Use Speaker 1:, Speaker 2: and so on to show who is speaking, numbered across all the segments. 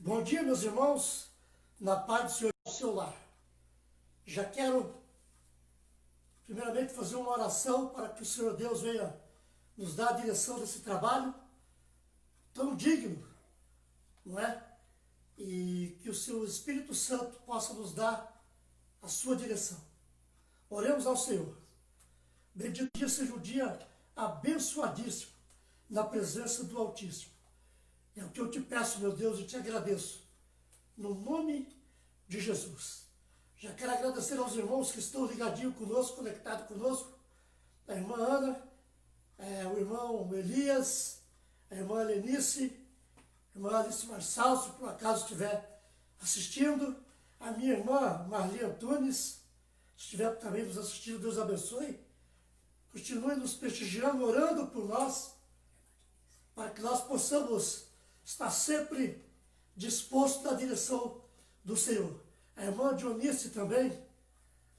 Speaker 1: Bom dia, meus irmãos, na paz do Senhor no seu lar. Já quero, primeiramente, fazer uma oração para que o Senhor Deus venha nos dar a direção desse trabalho tão digno, não é? E que o seu Espírito Santo possa nos dar a sua direção. Oremos ao Senhor. Bendito dia seja um dia abençoadíssimo na presença do Altíssimo. É o que eu te peço, meu Deus, e te agradeço, no nome de Jesus. Já quero agradecer aos irmãos que estão ligadinhos conosco, conectados conosco, a irmã Ana, o irmão Elias, a irmã Lenice, a irmã Alice Marçal, se por acaso estiver assistindo, a minha irmã Marli Antunes, se estiver também nos assistindo, Deus abençoe. Continue nos prestigiando, orando por nós, para que nós possamos estar sempre disposto na direção do Senhor. A irmã Dionice também,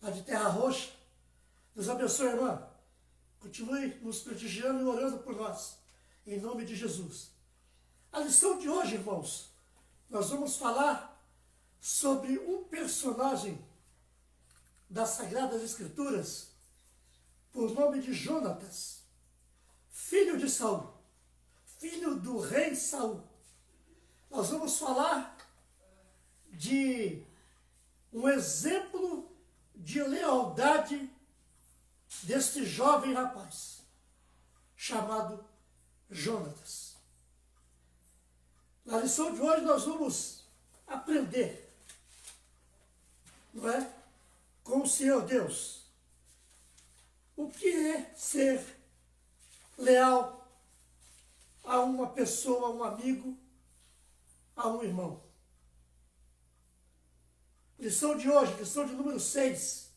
Speaker 1: lá de Terra Roxa. Deus abençoe, irmã. Continue nos prestigiando e orando por nós, em nome de Jesus. A lição de hoje, irmãos, nós vamos falar sobre um personagem das Sagradas Escrituras, por nome de Jonatas, filho de Saul, filho do rei Saul. Nós vamos falar de um exemplo de lealdade deste jovem rapaz, chamado Jonatas. Na lição de hoje nós vamos aprender, não é? Com o Senhor Deus, o que é ser leal a uma pessoa, a um amigo, a um irmão. Lição de hoje, lição de número 6.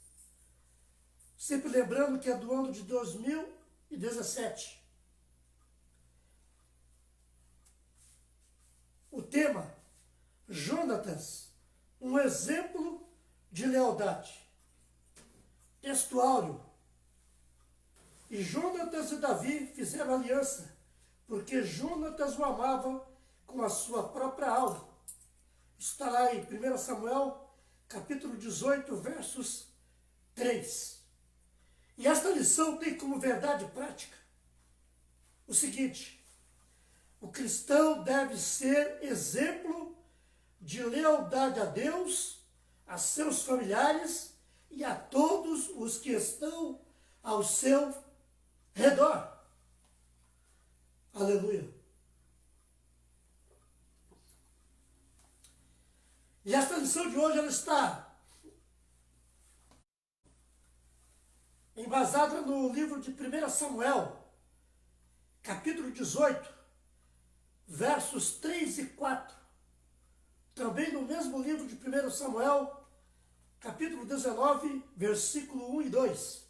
Speaker 1: Sempre lembrando que é do ano de 2017. O tema, Jonatas, um exemplo de lealdade. Texto áureo. E Jonatas e Davi fizeram aliança, porque Jonatas o amava com a sua própria alma. Está lá em 1 Samuel, capítulo 18, versos 3. E esta lição tem como verdade prática o seguinte: o cristão deve ser exemplo de lealdade a Deus, a seus familiares e a todos os que estão ao seu redor. Aleluia. E esta lição de hoje ela está embasada no livro de 1 Samuel, capítulo 18, versos 3 e 4. Também no mesmo livro de 1 Samuel, capítulo 19, versículo 1 e 2.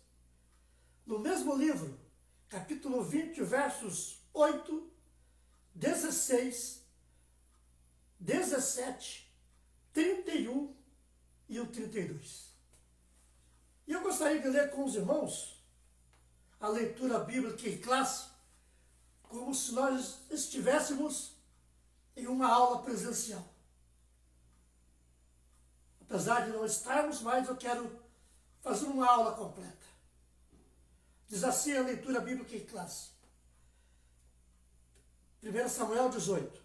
Speaker 1: No mesmo livro, capítulo 20, versos 8, 16, 17, 31 e o 32. E eu gostaria de ler com os irmãos a leitura bíblica em classe, como se nós estivéssemos em uma aula presencial. Apesar de não estarmos, mas eu quero fazer uma aula completa. Diz assim a leitura bíblica em classe. 1 Samuel 18.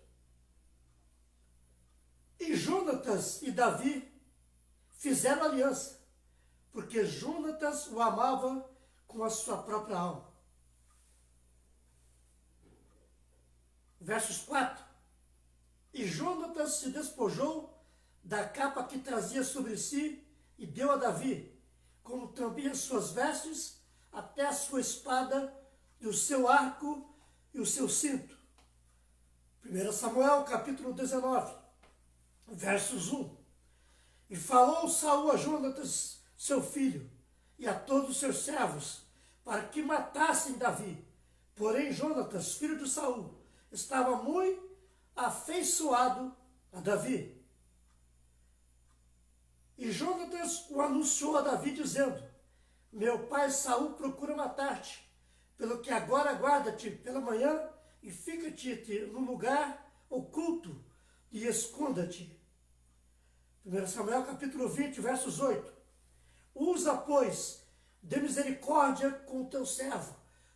Speaker 1: E Jonatas e Davi fizeram aliança, porque Jonatas o amava com a sua própria alma. Versos 4. E Jonatas se despojou da capa que trazia sobre si e deu a Davi, como também as suas vestes, até a sua espada e o seu arco e o seu cinto. 1 Samuel, capítulo 19, versos 1. E falou Saul a Jonatas, seu filho, e a todos os seus servos, para que matassem Davi. Porém, Jonatas, filho de Saul, estava muito afeiçoado a Davi. E Jonatas o anunciou a Davi, dizendo: meu pai Saul procura matar-te, pelo que agora guarda-te pela manhã e fica-te no lugar oculto, e esconda-te. 1 Samuel capítulo 20, versos 8. Usa, pois, de misericórdia com o teu servo,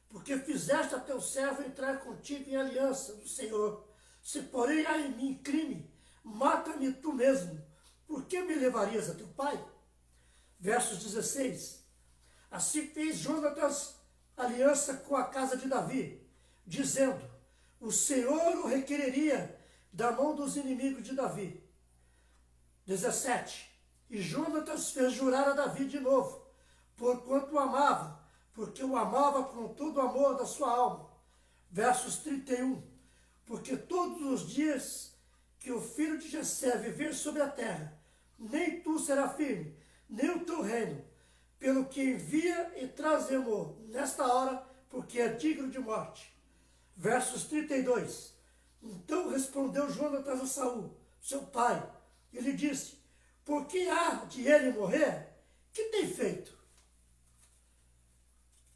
Speaker 1: porque fizeste a teu servo entrar contigo em aliança do Senhor. Se porém há em mim crime, mata-me tu mesmo. Por que me levarias a teu pai? Versos 16. Assim fez Jonatas aliança com a casa de Davi, dizendo: o Senhor o requereria da mão dos inimigos de Davi. 17. E Jonatas fez jurar a Davi de novo, porquanto o amava, porque o amava com todo o amor da sua alma. Versos 31. Porque todos os dias que o filho de Jessé viver sobre a terra, nem tu será firme, nem o teu reino, pelo que envia e traz amor nesta hora, porque é digno de morte. Versos 32. Então respondeu Jonatas a Saul, seu pai, e lhe disse: por que há de ele morrer? Que tem feito?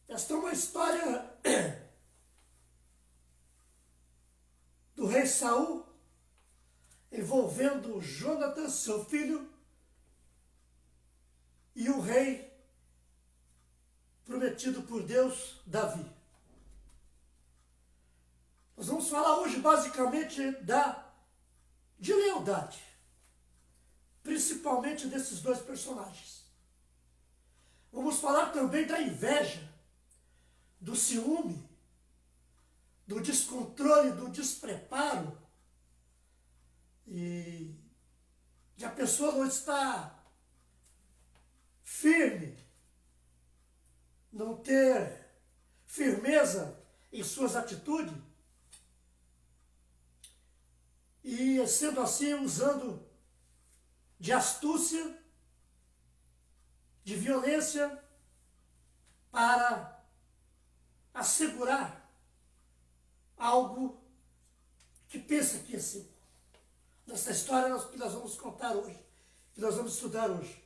Speaker 1: Esta é uma história do rei Saul, envolvendo Jonatas, seu filho, e o rei prometido por Deus, Davi. Nós vamos falar hoje basicamente de lealdade, principalmente desses dois personagens. Vamos falar também da inveja, do ciúme, do descontrole, do despreparo, e de a pessoa não estar firme, não ter firmeza em suas atitudes, e sendo assim usando de astúcia, de violência, para assegurar algo que pensa que é seu. Nessa história que nós vamos contar hoje, que nós vamos estudar hoje.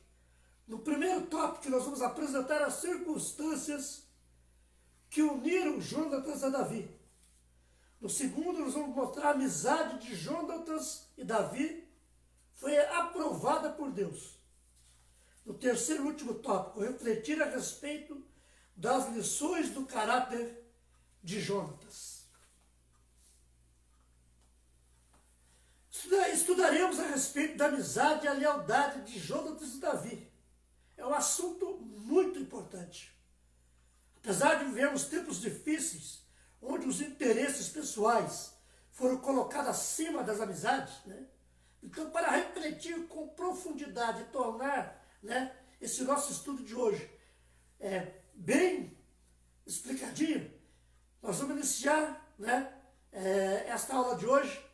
Speaker 1: No primeiro tópico, nós vamos apresentar as circunstâncias que uniram Jonatas a Davi. No segundo, nós vamos mostrar a amizade de Jonatas e Davi foi aprovada por Deus. No terceiro e último tópico, refletir a respeito das lições do caráter de Jonatas. Estudaremos a respeito da amizade e a lealdade de Jonatas e Davi. É um assunto muito importante. Apesar de vivermos tempos difíceis, onde os interesses pessoais foram colocados acima das amizades, né? Então, para refletir com profundidade e tornar, né, esse nosso estudo de hoje bem explicadinho, nós vamos iniciar, né, esta aula de hoje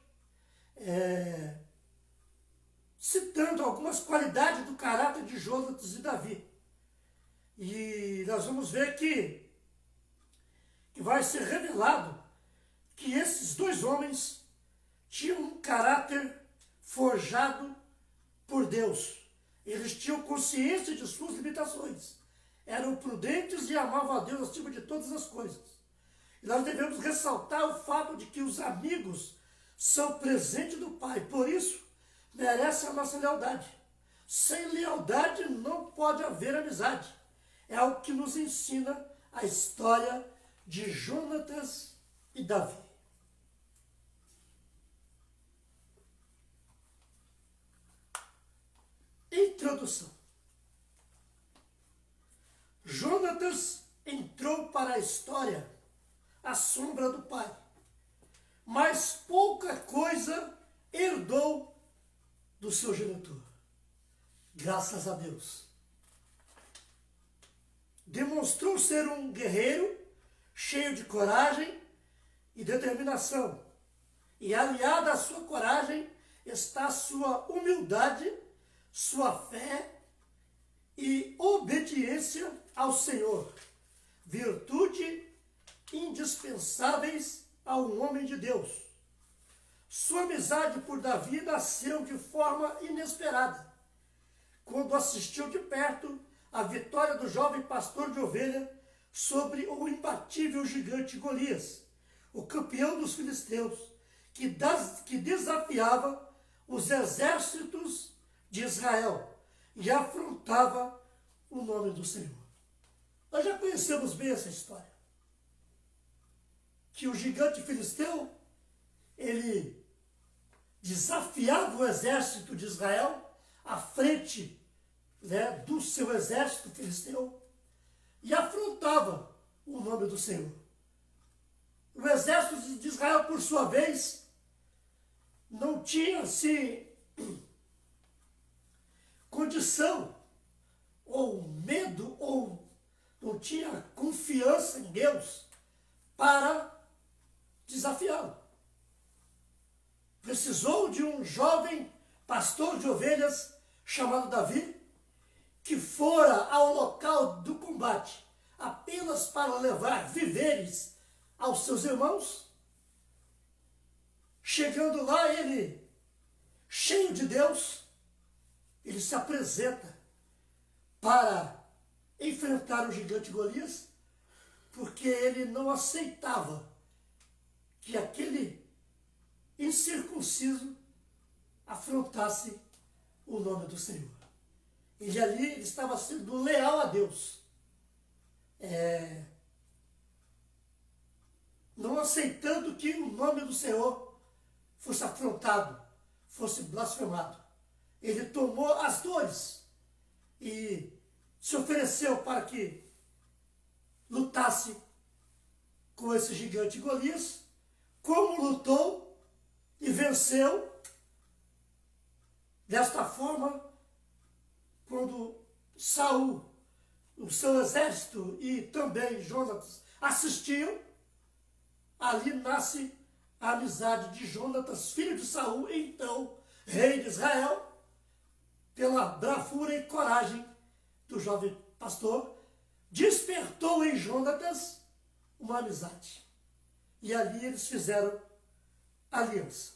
Speaker 1: citando algumas qualidades do caráter de Jonatas e Davi. E nós vamos ver que vai ser revelado que esses dois homens tinham um caráter forjado por Deus. Eles tinham consciência de suas limitações. Eram prudentes e amavam a Deus acima de todas as coisas. E nós devemos ressaltar o fato de que os amigos são presente do Pai. Por isso, merece a nossa lealdade. Sem lealdade não pode haver amizade. É algo que nos ensina a história de Jonatas e Davi. Introdução. Jonatas entrou para a história à sombra do pai, mas pouca coisa herdou do seu genitor. Graças a Deus. Demonstrou ser um guerreiro, cheio de coragem e determinação. E aliada à sua coragem está a sua humildade, sua fé e obediência ao Senhor. Virtude indispensáveis a um homem de Deus. Sua amizade por Davi nasceu de forma inesperada, quando assistiu de perto a vitória do jovem pastor de ovelha sobre o imbatível gigante Golias, o campeão dos filisteus, que desafiava os exércitos de Israel e afrontava o nome do Senhor. Nós já conhecemos bem essa história. Que o gigante filisteu, ele desafiava o exército de Israel à frente, né, do seu exército filisteu e afrontava o nome do Senhor. O exército de Israel, por sua vez, não tinha assim condição ou medo ou não tinha confiança em Deus para desafiá-lo. Precisou de um jovem pastor de ovelhas chamado Davi, que fora ao local do combate apenas para levar víveres aos seus irmãos. Chegando lá, ele, cheio de Deus, ele se apresenta para enfrentar o gigante Golias, porque ele não aceitava que aquele incircunciso afrontasse o nome do Senhor. Ele ali estava sendo leal a Deus, não aceitando que o nome do Senhor fosse afrontado, fosse blasfemado. Ele tomou as dores e se ofereceu para que lutasse com esse gigante Golias. Como lutou e venceu, desta forma, quando Saul, o seu exército e também Jonatas assistiam, ali nasce a amizade de Jonatas, filho de Saul, então rei de Israel, pela bravura e coragem do jovem pastor, despertou em Jonatas uma amizade. E ali eles fizeram aliança.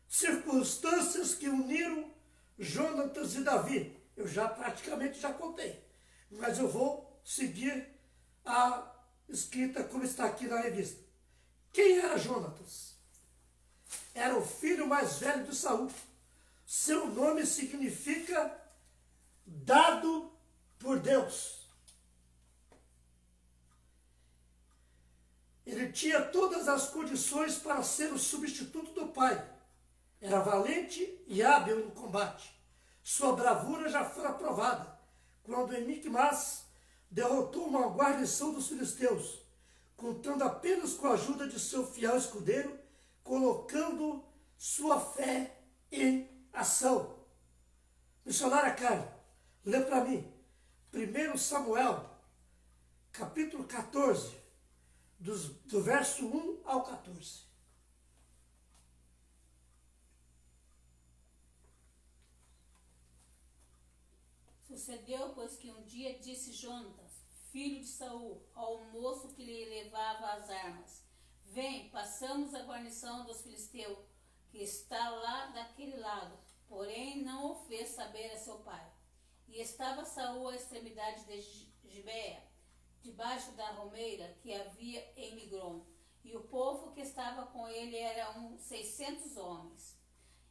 Speaker 1: Circunstâncias que uniram Jonatas e Davi. Eu praticamente já contei, mas eu vou seguir a escrita como está aqui na revista. Quem era Jonatas? Era o filho mais velho de Saul. Seu nome significa dado por Deus. Ele tinha todas as condições para ser o substituto do pai. Era valente e hábil no combate. Sua bravura já fora provada, quando em Micmas derrotou uma guarnição dos filisteus, contando apenas com a ajuda de seu fiel escudeiro, colocando sua fé em ação. Missionária Carla, lê para mim, 1 Samuel, capítulo 14, do verso 1 ao 14.
Speaker 2: Sucedeu, pois, que um dia disse Jonatas, filho de Saul, ao moço que lhe levava as armas: Vem, passamos a guarnição dos filisteus, que está lá daquele lado. Porém, não o fez saber a seu pai. E estava Saul à extremidade de Gibeá, debaixo da romeira que havia em Migron, e o povo que estava com ele era 600 homens.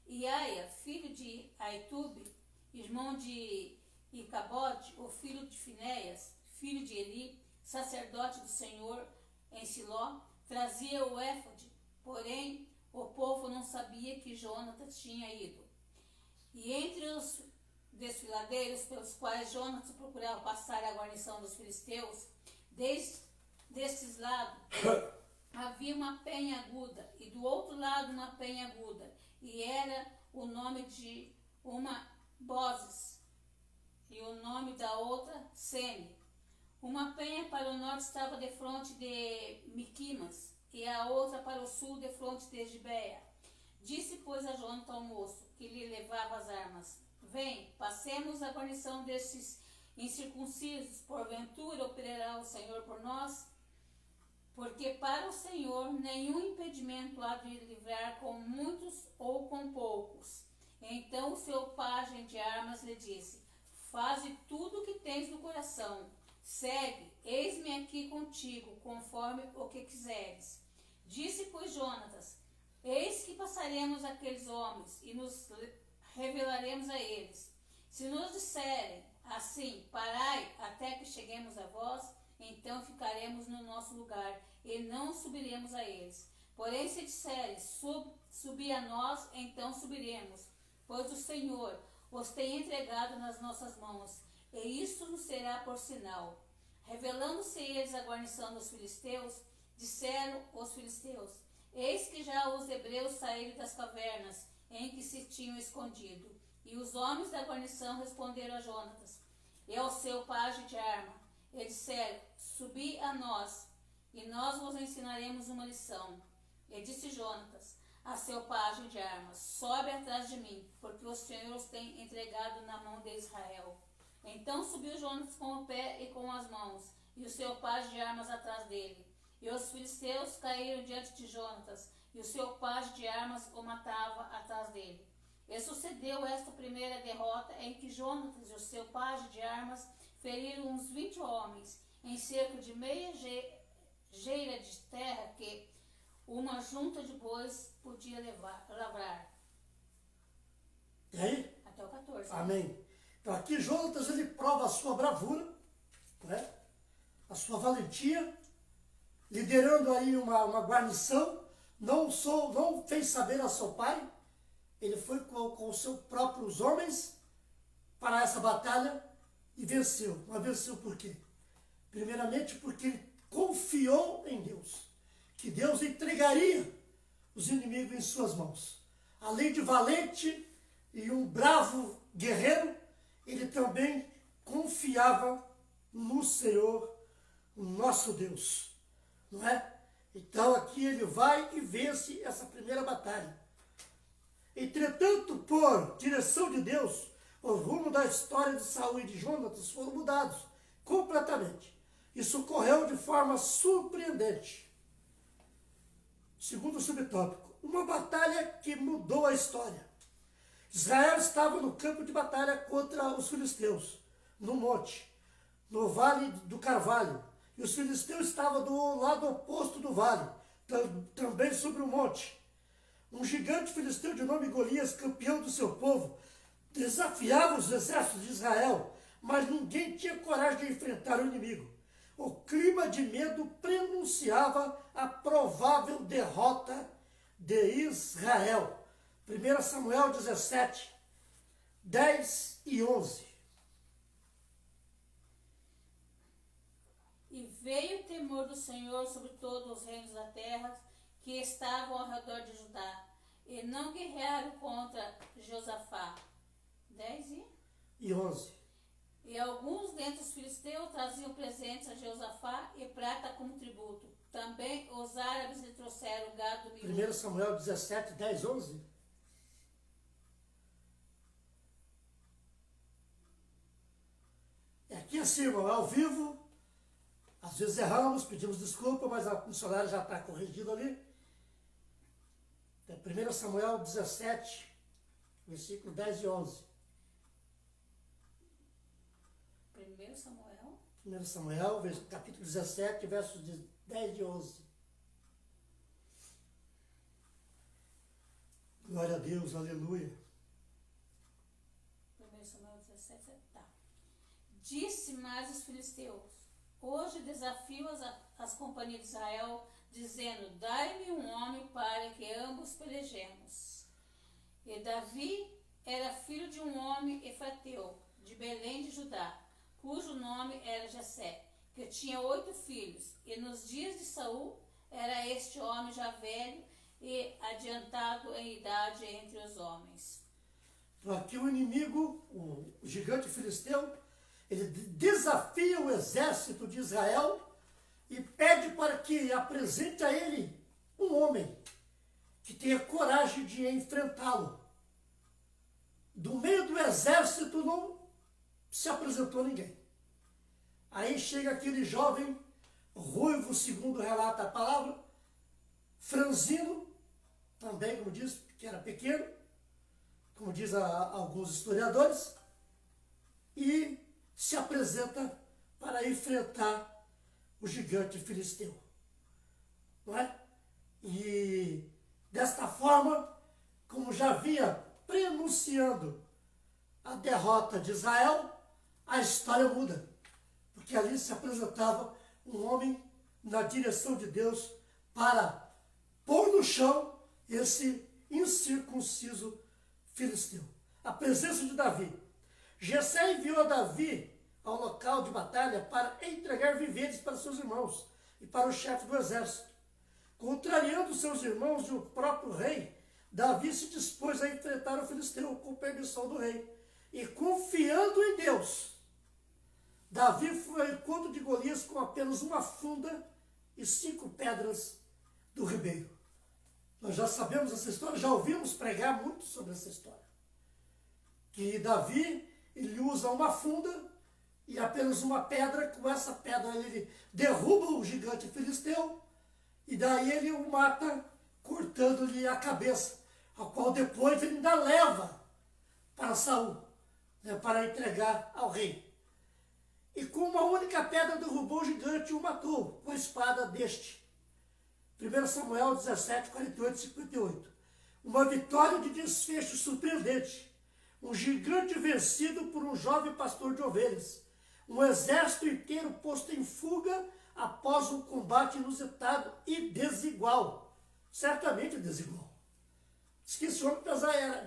Speaker 2: E Aia, filho de Aitube, irmão de Icabode, o filho de Finéias, filho de Eli, sacerdote do Senhor em Siló, trazia o éfode, porém o povo não sabia que Jonatas tinha ido. E entre os desfiladeiros pelos quais Jonatas procurava passar a guarnição dos filisteus, destes lados havia uma penha aguda, e do outro lado uma penha aguda, e era o nome de uma Bozes, e o nome da outra Sene. Uma penha para o norte estava defronte de Miquimas, e a outra para o sul defronte de Gibeá. Disse, pois, a Jonatas ao moço, que lhe levava as armas: Vem, passemos a guarnição destes incircuncisos, porventura operará o Senhor por nós? Porque para o Senhor nenhum impedimento há de livrar com muitos ou com poucos. Então o seu pajem de armas lhe disse: Faze tudo o que tens no coração. Segue, eis-me aqui contigo, conforme o que quiseres. Disse, pois, Jonatas: Eis que passarei lançaremos aqueles homens e nos revelaremos a eles. Se nos disserem assim, parai até que cheguemos a vós, então ficaremos no nosso lugar e não subiremos a eles. Porém, se disserem, subi a nós, então subiremos, pois o Senhor os tem entregado nas nossas mãos, e isso nos será por sinal. Revelando-se eles a guarnição dos filisteus, disseram os filisteus: eis que já os hebreus saíram das cavernas em que se tinham escondido. E os homens da guarnição responderam a Jonatas e ao seu pajem de arma, e disseram: subi a nós, e nós vos ensinaremos uma lição. E disse Jonatas a seu pajem de armas: sobe atrás de mim, porque o Senhor os tem entregado na mão de Israel. Então subiu Jonatas com o pé e com as mãos, e o seu pajem de armas atrás dele. E os filisteus caíram diante de Jonatas, e o seu pajem de armas o matava atrás dele. E sucedeu esta primeira derrota em que Jonatas e o seu pajem de armas feriram uns 20 homens, em cerca de meia geira de terra que uma junta de bois podia lavrar.
Speaker 1: E aí?
Speaker 2: Até o 14.
Speaker 1: Amém. Então aqui Jonatas, ele prova a sua bravura, né? A sua valentia, liderando aí uma guarnição, não fez saber a seu pai, ele foi com os seus próprios homens para essa batalha e venceu. Mas venceu por quê? Primeiramente porque ele confiou em Deus, que Deus entregaria os inimigos em suas mãos. Além de valente e um bravo guerreiro, ele também confiava no Senhor, o nosso Deus, não é? Então aqui ele vai e vence essa primeira batalha. Entretanto, por direção de Deus, o rumo da história de Saul e de Jonatas foram mudados completamente. Isso ocorreu de forma surpreendente. Segundo subtópico, uma batalha que mudou a história. Israel estava no campo de batalha contra os filisteus, no monte, no vale do Carvalho. E os filisteus estavam do lado oposto do vale, também sobre o monte. Um gigante filisteu de nome Golias, campeão do seu povo, desafiava os exércitos de Israel, mas ninguém tinha coragem de enfrentar o inimigo. O clima de medo prenunciava a provável derrota de Israel. 1 Samuel 17, 10 e 11.
Speaker 2: E veio o temor do Senhor sobre todos os reinos da terra que estavam ao redor de Judá, e não guerrearam contra Josafá. 10
Speaker 1: e 11.
Speaker 2: E alguns dentre os filisteus traziam presentes a Josafá e prata como tributo. Também os árabes lhe trouxeram gado miúdo.
Speaker 1: 1 Samuel 17, 10, 11. É aqui assim, irmão, ao vivo. Às vezes erramos, pedimos desculpa, mas a missionária já está corrigido ali. É 1 Samuel 17, versículo 10 e 11.
Speaker 2: 1 Samuel.
Speaker 1: 1 Samuel, capítulo 17, versos 10 e 11. Glória a Deus, aleluia.
Speaker 2: 1 Samuel 17, tá. Disse mais os filisteus: hoje desafio as companhias de Israel, dizendo: dai-me um homem para que ambos pelejemos. E Davi era filho de um homem efrateu, de Belém de Judá, cujo nome era Jessé, que tinha 8 filhos. E nos dias de Saul era este homem já velho e adiantado em idade entre os homens.
Speaker 1: Então aqui o inimigo, o gigante filisteu, ele desafia o exército de Israel e pede para que apresente a ele um homem que tenha coragem de enfrentá-lo. Do meio do exército não se apresentou ninguém. Aí chega aquele jovem, ruivo, segundo relata a palavra, franzino, também, como diz, que era pequeno, como diz alguns historiadores, e se apresenta para enfrentar o gigante filisteu. Não é? E desta forma, como já vinha prenunciando a derrota de Israel, a história muda. Porque ali se apresentava um homem na direção de Deus para pôr no chão esse incircunciso filisteu. A presença de Davi. Jessé enviou a Davi ao local de batalha para entregar víveres para seus irmãos e para o chefe do exército. Contrariando seus irmãos e o próprio rei, Davi se dispôs a enfrentar o filisteu com permissão do rei. E confiando em Deus, Davi foi ao encontro de Golias com apenas uma funda e 5 pedras do ribeiro. Nós já sabemos essa história, já ouvimos pregar muito sobre essa história. Que Davi, ele usa uma funda e apenas uma pedra, com essa pedra ele derruba o gigante filisteu e daí ele o mata cortando-lhe a cabeça, a qual depois ele ainda leva para Saul, né, para entregar ao rei. E com uma única pedra derrubou o gigante e o matou com a espada deste. 1 Samuel 17, 48 e 58. Uma vitória de desfecho surpreendente. Um gigante vencido por um jovem pastor de ovelhas. Um exército inteiro posto em fuga após um combate inusitado e desigual. Certamente desigual. Diz que esse homem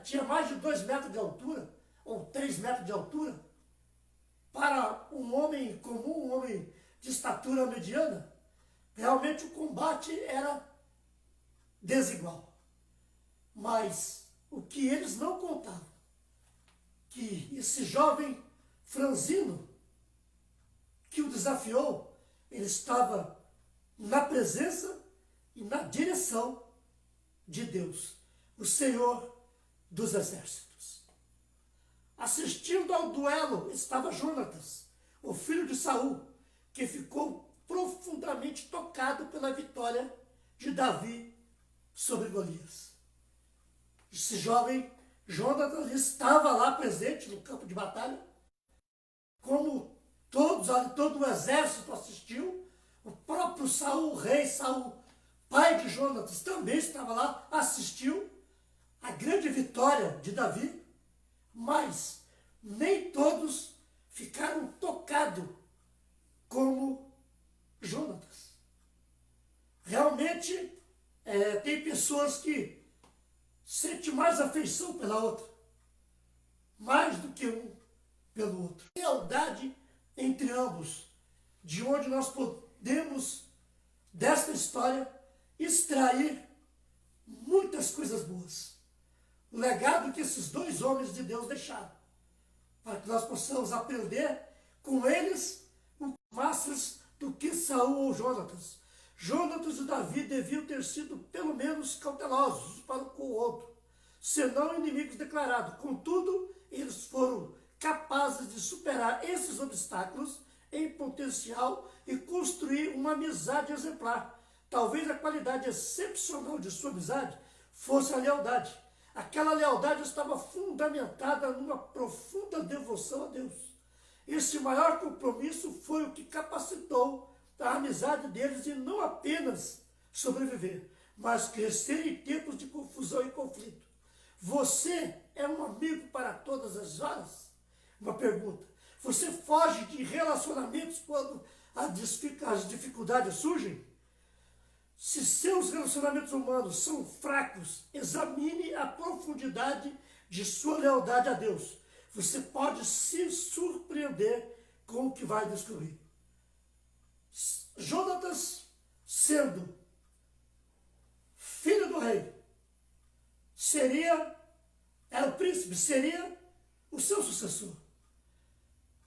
Speaker 1: tinha mais de 2 metros de altura, ou 3 metros de altura. Para um homem comum, um homem de estatura mediana, realmente o combate era desigual. Mas o que eles não contavam, que esse jovem franzino que o desafiou, ele estava na presença e na direção de Deus, o Senhor dos exércitos. Assistindo ao duelo estava Jonatas, o filho de Saul, que ficou profundamente tocado pela vitória de Davi sobre Golias. Esse jovem Jonatas estava lá presente no campo de batalha, como todo o exército assistiu. O próprio Saul, o rei Saul, pai de Jonatas, também estava lá, assistiu a grande vitória de Davi, mas nem todos ficaram tocados como Jonatas. Realmente, tem pessoas que sentem mais afeição pela outra, mais do que um pelo outro. Lealdade entre ambos, de onde nós podemos, desta história, extrair muitas coisas boas. O legado que esses 2 homens de Deus deixaram, para que nós possamos aprender com eles mais do que Saul ou Jonatas. Jonatas e Davi deviam ter sido pelo menos cautelosos para com o outro, senão inimigos declarados. Contudo, eles foram capazes de superar esses obstáculos em potencial e construir uma amizade exemplar. Talvez a qualidade excepcional de sua amizade fosse a lealdade. Aquela lealdade estava fundamentada numa profunda devoção a Deus. Esse maior compromisso foi o que capacitou a amizade deles em não apenas sobreviver, mas crescer em tempos de confusão e conflito. Você é um amigo para todas as horas? Uma pergunta. Você foge de relacionamentos quando as dificuldades surgem? Se seus relacionamentos humanos são fracos, examine a profundidade de sua lealdade a Deus. Você pode se surpreender com o que vai descobrir. Jonatas, sendo filho do rei, era o príncipe, seria o seu sucessor.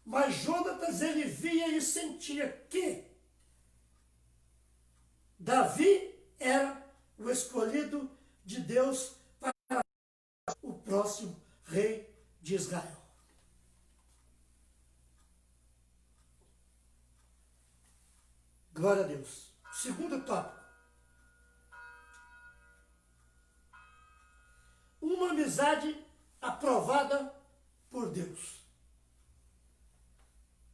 Speaker 1: Mas Jonatas, ele via e sentia que Davi era o escolhido de Deus para o próximo rei de Israel. Glória a Deus. Segundo tópico. Uma amizade aprovada por Deus.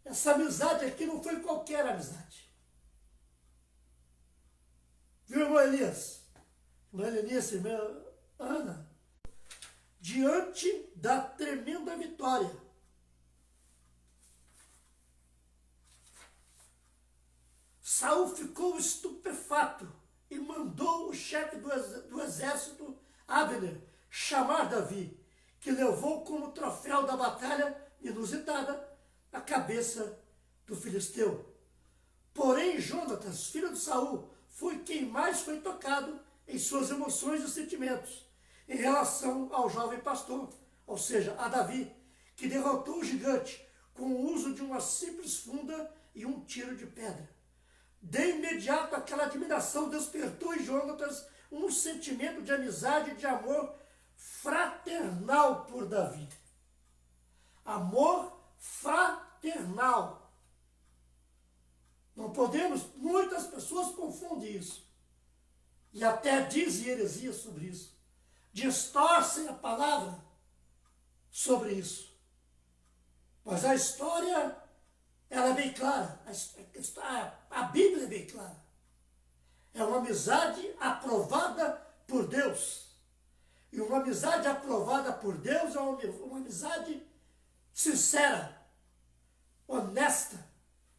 Speaker 1: Essa amizade aqui não foi qualquer amizade. Viu, irmão Elias? Irmã Elias, irmã Ana? diante da tremenda vitória. Saul ficou estupefato e mandou o chefe do exército, Abner, chamar Davi, que levou como troféu da batalha inusitada a cabeça do filisteu. Porém, Jonatas, filho de Saul, foi quem mais foi tocado em suas emoções e sentimentos em relação ao jovem pastor, ou seja, a Davi, que derrotou o gigante com o uso de uma simples funda e um tiro de pedra. De imediato, aquela admiração despertou em Jonatas um sentimento de amizade e de amor fraternal por Davi. Amor fraternal. Não podemos, muitas pessoas confundem isso. E até dizem heresias sobre isso. Distorcem a palavra sobre isso. Mas a história, ela é bem clara. A Bíblia é bem clara. É uma amizade aprovada por Deus. E uma amizade aprovada por Deus é uma amizade sincera, honesta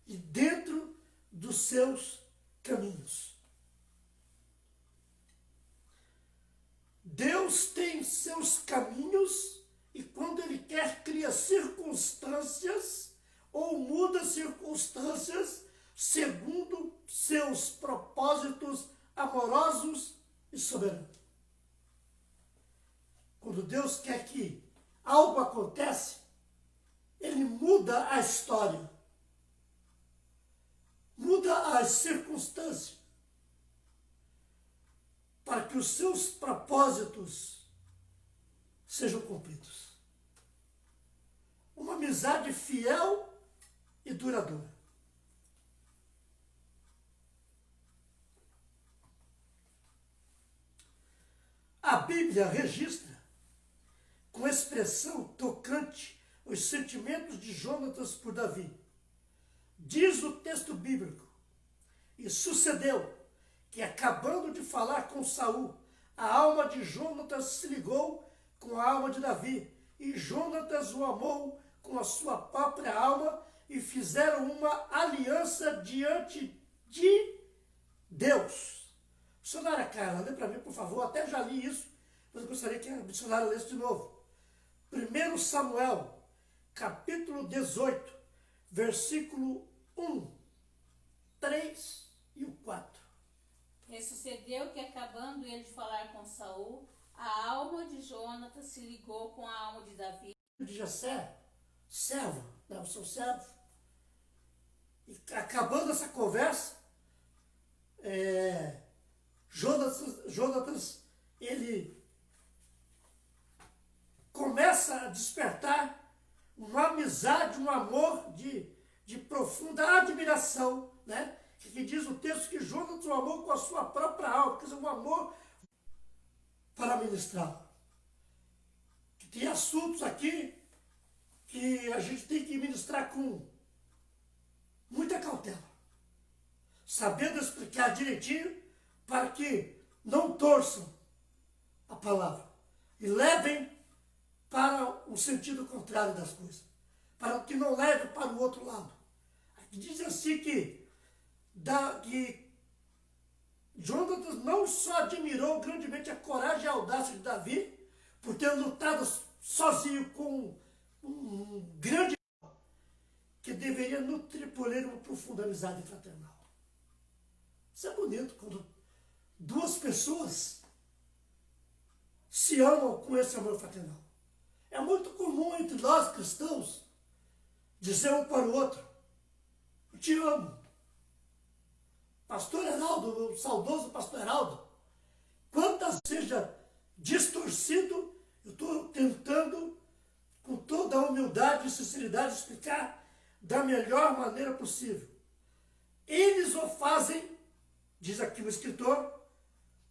Speaker 1: e dentro dos seus caminhos. Deus tem seus caminhos e quando Ele quer, cria circunstâncias ou muda circunstâncias segundo seus propósitos amorosos e soberanos. Quando Deus quer que algo aconteça, Ele muda a história, muda as circunstâncias, para que os seus propósitos sejam cumpridos. Uma amizade fiel e duradoura. A Bíblia registra com expressão tocante os sentimentos de Jonatas por Davi. Diz o texto bíblico: e sucedeu que, acabando de falar com Saul, a alma de Jonatas se ligou com a alma de Davi, e Jonatas o amou com a sua própria alma, e fizeram uma aliança diante de Deus. Missionária Carla, lê para mim, por favor, até já li isso, mas eu gostaria que a missionária lesse de novo. 1 Samuel, capítulo 18, versículo 1, 3 e o 4.
Speaker 2: E sucedeu que, acabando ele de falar com Saul, a alma de Jonatas se ligou com a alma de Davi.
Speaker 1: De Jessé, servo, o seu servo. E acabando essa conversa, Jonatas, ele começa a despertar uma amizade, um amor de profunda admiração, né? Que diz o texto que Jonatas o amou com a sua própria alma, quer dizer, um amor para ministrar. Que tem assuntos aqui que a gente tem que ministrar com muita cautela, sabendo explicar direitinho para que não torçam a palavra e levem para o sentido contrário das coisas, para que não leve para o outro lado. Aqui diz assim que Jonatas não só admirou grandemente a coragem e a audácia de Davi, por ter lutado sozinho com um grande que deveria nutrir por ele uma profunda amizade fraternal. Isso é bonito, quando duas pessoas se amam com esse amor fraternal. É muito comum entre nós cristãos dizer um para o outro: eu te amo. Pastor Heraldo, o saudoso pastor Heraldo, quantas seja distorcido, eu estou tentando, com toda a humildade e sinceridade, explicar da melhor maneira possível. Eles o fazem, diz aqui o escritor,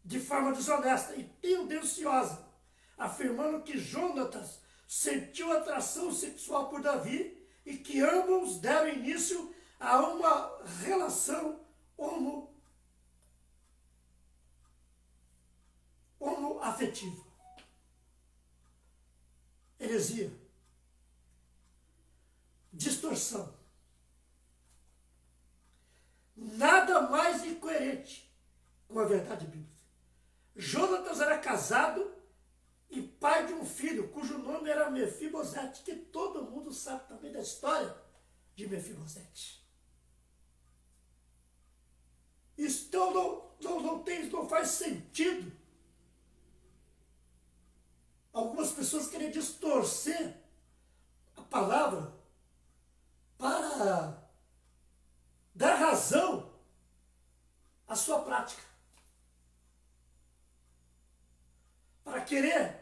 Speaker 1: de forma desonesta e tendenciosa, afirmando que Jonatas sentiu atração sexual por Davi e que ambos deram início a uma relação homoafetiva. heresia, distorção. Nada mais incoerente com a verdade bíblica. Jonatas era casado e pai de um filho, cujo nome era Mefibosete, que todo mundo sabe também da história de Mefibosete. Isso então não faz sentido algumas pessoas querem distorcer a palavra para dar razão à sua prática, para querer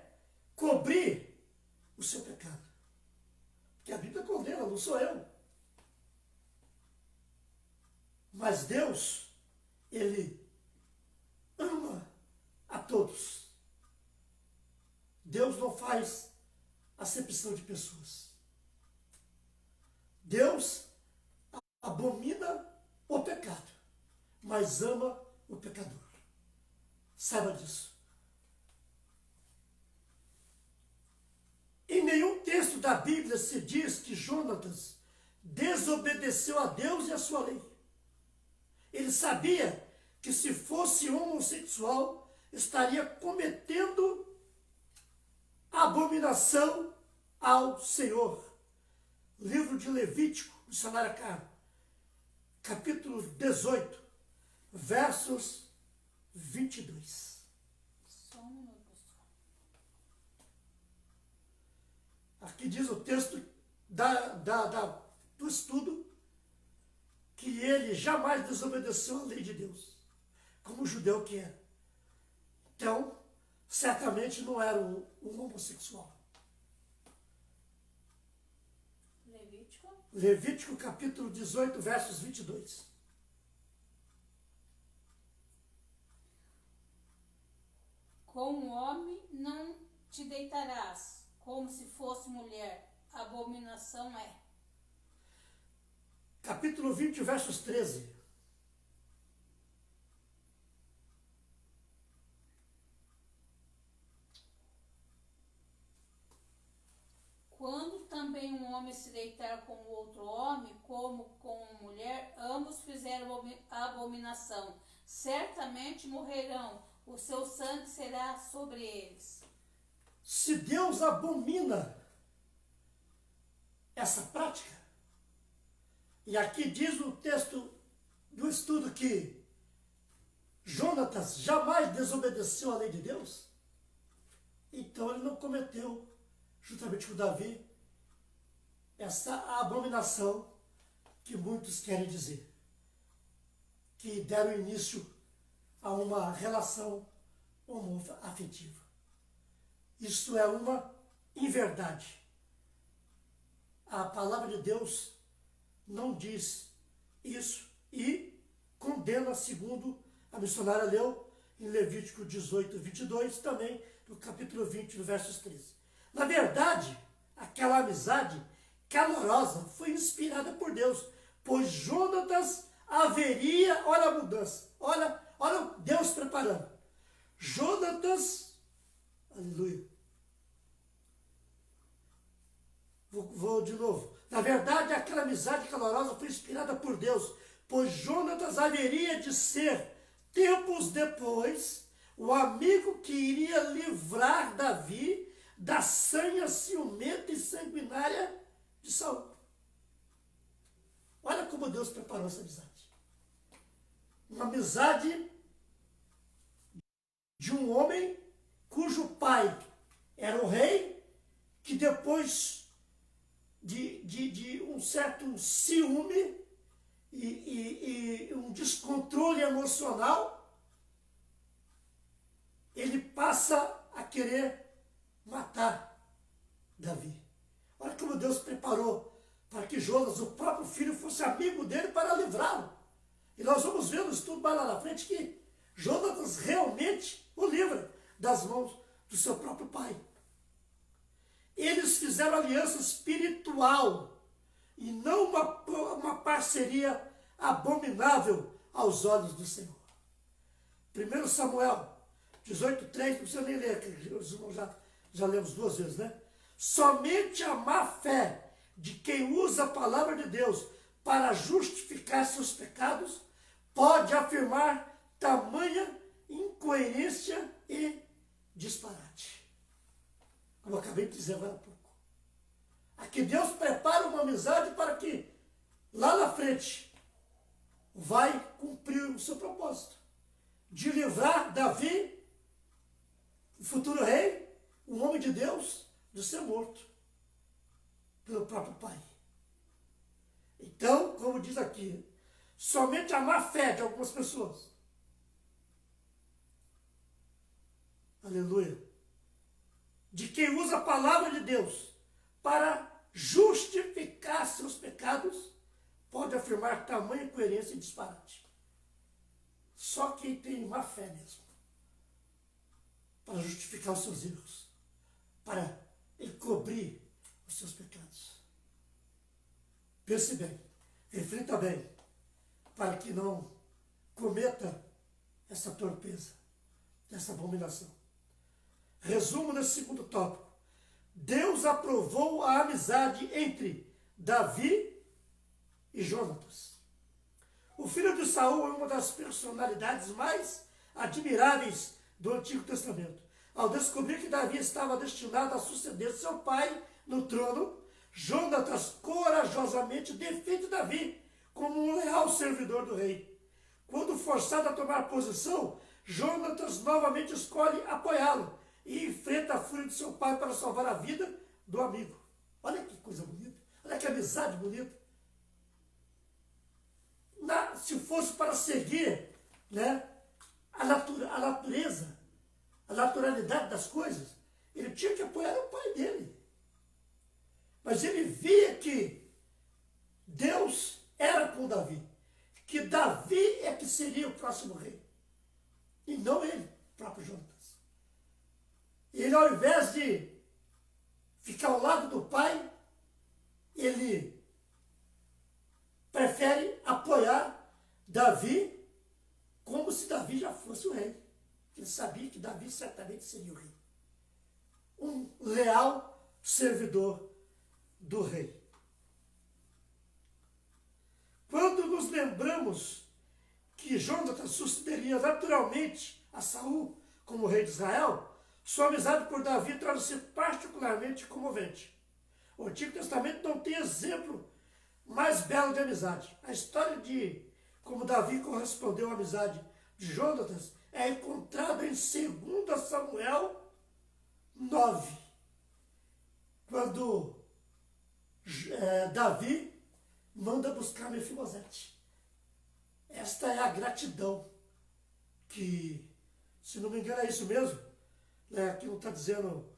Speaker 1: cobrir o seu pecado. Porque a Bíblia condena, não sou eu. Mas Deus, Ele ama a todos. Deus não faz acepção de pessoas. Deus abomina o pecado, mas ama o pecador. Saiba disso. Em nenhum texto da Bíblia se diz que Jonatas desobedeceu a Deus e a sua lei. Ele sabia que se fosse homossexual, estaria cometendo abominação ao Senhor. Livro de Levítico, missionária Carla, capítulo 18, versos 22.
Speaker 2: Só um minuto, pastor.
Speaker 1: Aqui diz o texto do estudo que ele jamais desobedeceu a lei de Deus, como o judeu que era. Então, certamente não era um homossexual. Levítico capítulo 18, versos 22.
Speaker 2: Com um homem não te deitarás, como se fosse mulher. Abominação é.
Speaker 1: Capítulo 20, versos 13.
Speaker 2: Quando também um homem se deitar com outro homem, como com uma mulher, ambos fizeram abominação. Certamente morrerão, o seu sangue será sobre eles.
Speaker 1: Se Deus abomina essa prática, e aqui diz o texto do estudo que Jonatas jamais desobedeceu a lei de Deus, então ele não cometeu, juntamente com Davi, essa abominação que muitos querem dizer, que deram início a uma relação homoafetiva. Isso é uma inverdade. A palavra de Deus não diz isso e condena, segundo a missionária leu em Levítico 18, 22, também no capítulo 20, no versos 13. Na verdade, aquela amizade calorosa foi inspirada por Deus, pois Jonatas haveria, olha a mudança, olha Deus preparando. Jonatas, aleluia. Vou de novo. Na verdade, aquela amizade calorosa foi inspirada por Deus, pois Jonatas haveria de ser, tempos depois, o amigo que iria livrar Davi da sanha ciumenta e sanguinária de Saul. Olha como Deus preparou essa amizade. Uma amizade de um homem cujo pai era o rei, que depois de um certo ciúme e um descontrole emocional, ele passa a querer matar Davi. Olha como Deus preparou para que Jonas, o próprio filho, fosse amigo dele para livrá-lo. E nós vamos ver no estudo mais lá na frente que Jonatas realmente o livra das mãos do seu próprio pai. Eles fizeram aliança espiritual e não uma parceria abominável aos olhos do Senhor. 1 Samuel 18:3, não precisa nem ler, os irmãos já lemos 2 vezes, né? Somente a má fé de quem usa a palavra de Deus para justificar seus pecados pode afirmar tamanha incoerência e disparate. Como eu acabei de dizer agora há pouco. Aqui Deus prepara uma amizade para que lá na frente vai cumprir o seu propósito de livrar Davi, o futuro rei, o homem de Deus, de ser morto pelo próprio pai. Então, como diz aqui, somente a má fé de algumas pessoas, aleluia, de quem usa a palavra de Deus para justificar seus pecados, pode afirmar tamanha incoerência e disparate. Só quem tem má fé mesmo, para justificar os seus erros, para encobrir os seus pecados. Pense bem, reflita bem, para que não cometa essa torpeza, essa abominação. Resumo nesse segundo tópico. Deus aprovou a amizade entre Davi e Jonatas. O filho de Saul é uma das personalidades mais admiráveis do Antigo Testamento. Ao descobrir que Davi estava destinado a suceder seu pai no trono, Jonatas corajosamente defende Davi como um leal servidor do rei. Quando forçado a tomar posição, Jonatas novamente escolhe apoiá-lo e enfrenta a fúria de seu pai para salvar a vida do amigo. Olha que coisa bonita, olha que amizade bonita. Se fosse para seguir, né, a natureza, a naturalidade das coisas, ele tinha que apoiar o pai dele. Mas ele via que Deus era com Davi, que Davi é que seria o próximo rei, e não ele, o próprio Jonatas. Ele, ao invés de ficar ao lado do pai, ele prefere apoiar Davi como se Davi já fosse o rei. Ele sabia que Davi certamente seria o rei. Um leal servidor do rei. Quando nos lembramos que Jonatas sucederia naturalmente a Saul como rei de Israel, sua amizade por Davi torna-se particularmente comovente. O Antigo Testamento não tem exemplo mais belo de amizade. A história de como Davi correspondeu à amizade de Jonatas é encontrada em 2 Samuel 9, quando Davi manda buscar Mefibosete. Esta é a gratidão que, se não me engano, é isso mesmo, né? Aqui não está dizendo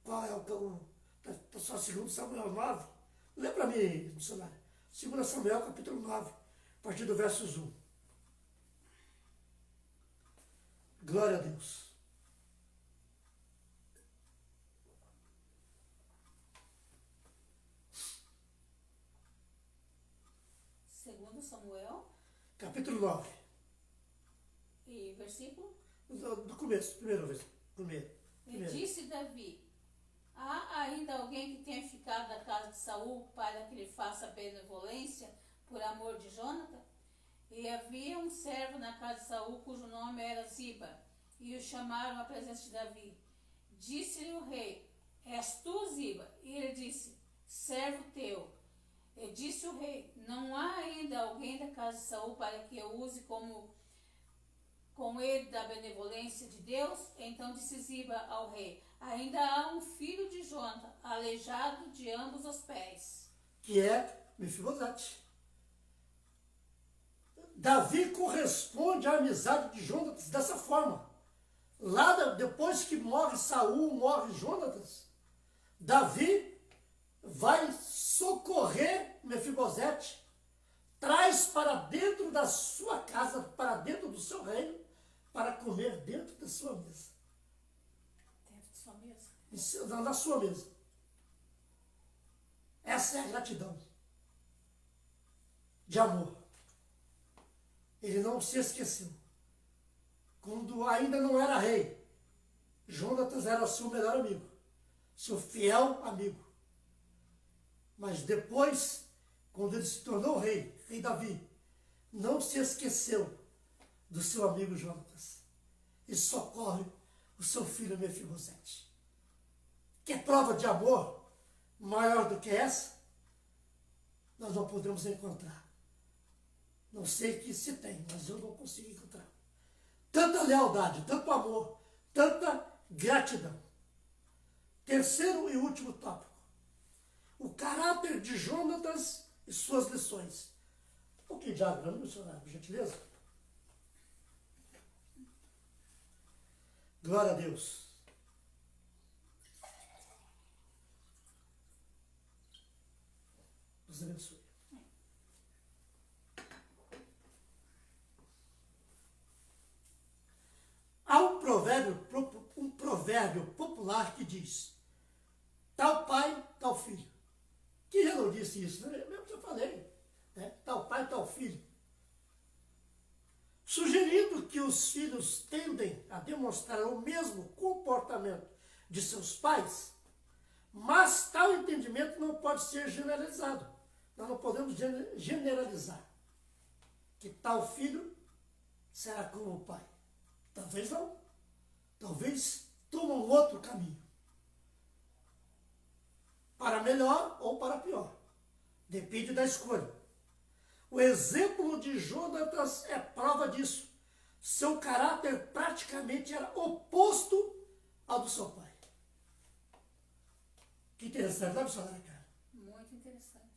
Speaker 1: qual é está só 2 Samuel 9. Lê para mim, missionário. 2 Samuel, capítulo 9, a partir do versos 1. Glória a Deus.
Speaker 2: Segundo Samuel,
Speaker 1: Capítulo 9.
Speaker 2: e versículo?
Speaker 1: Do começo, primeiro.
Speaker 2: E disse Davi: há ainda alguém que tenha ficado da casa de Saul para que lhe faça benevolência por amor de Jonathan? E havia um servo na casa de Saul cujo nome era Ziba, e o chamaram à presença de Davi. Disse-lhe o rei: és tu, Ziba? E ele disse: servo teu. E disse o rei: não há ainda alguém da casa de Saul para que eu use com ele da benevolência de Deus? Então disse Ziba ao rei: ainda há um filho de Jonathan, aleijado de ambos os pés,
Speaker 1: Que é Mefibosete. Davi corresponde à amizade de Jonatas dessa forma. Lá depois que morre Saul, morre Jonatas, Davi vai socorrer Mefibosete, traz para dentro da sua casa, para dentro do seu reino, para comer dentro da sua mesa.
Speaker 2: dentro de sua mesa.
Speaker 1: Na sua mesa. Essa é a gratidão de amor. Ele não se esqueceu. Quando ainda não era rei, Jonatas era seu melhor amigo. seu fiel amigo. Mas depois, quando ele se tornou rei Davi, não se esqueceu do seu amigo Jonatas e socorre o seu filho Mefibosete. Que prova de amor maior do que essa, nós não podemos encontrar. Não sei que se tem, mas eu não consigo encontrar. Tanta lealdade, tanto amor, tanta gratidão. Terceiro e último tópico. O caráter de Jonatas e suas lições. Um pouquinho de água, não, missionário, por gentileza? Glória a Deus. Deus abençoe. Há um provérbio popular que diz: tal pai, tal filho. Quem já não disse isso? Eu já falei. Né? Tal pai, tal filho. Sugerindo que os filhos tendem a demonstrar o mesmo comportamento de seus pais, mas tal entendimento não pode ser generalizado. Nós não podemos generalizar que tal filho será como o pai. Talvez não. Talvez tome um outro caminho. Para melhor ou para pior. Depende da escolha. O exemplo de Jonatas é prova disso. Seu caráter praticamente era oposto ao do seu pai. Que interessante, não é, missionária, cara?
Speaker 2: Muito interessante.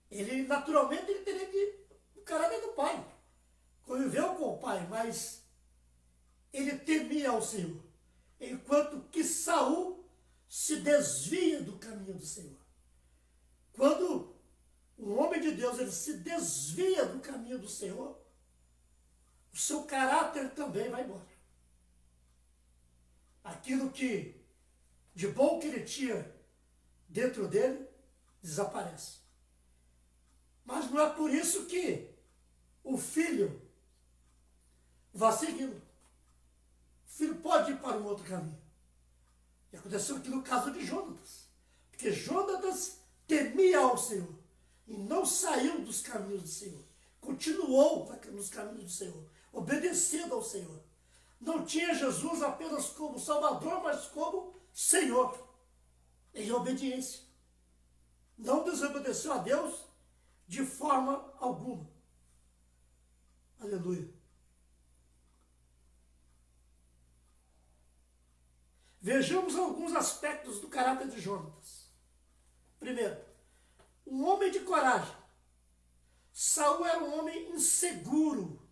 Speaker 1: Ele, naturalmente, ele teria o caráter do pai. Conviveu com o pai, mas ele temia ao Senhor. Enquanto que Saul se desvia do caminho do Senhor. Quando um homem de Deus ele se desvia do caminho do Senhor, o seu caráter também vai embora. Aquilo que de bom que ele tinha dentro dele desaparece. Mas não é por isso que o filho vai seguindo. O filho pode ir para um outro caminho. E aconteceu aqui no caso de Jonatas. Porque Jonatas temia ao Senhor e não saiu dos caminhos do Senhor. Continuou nos caminhos do Senhor, obedecendo ao Senhor. Não tinha Jesus apenas como Salvador, mas como Senhor, em obediência. Não desobedeceu a Deus de forma alguma. Aleluia. Vejamos alguns aspectos do caráter de Jonatas. Primeiro, um homem de coragem. Saul era um homem inseguro.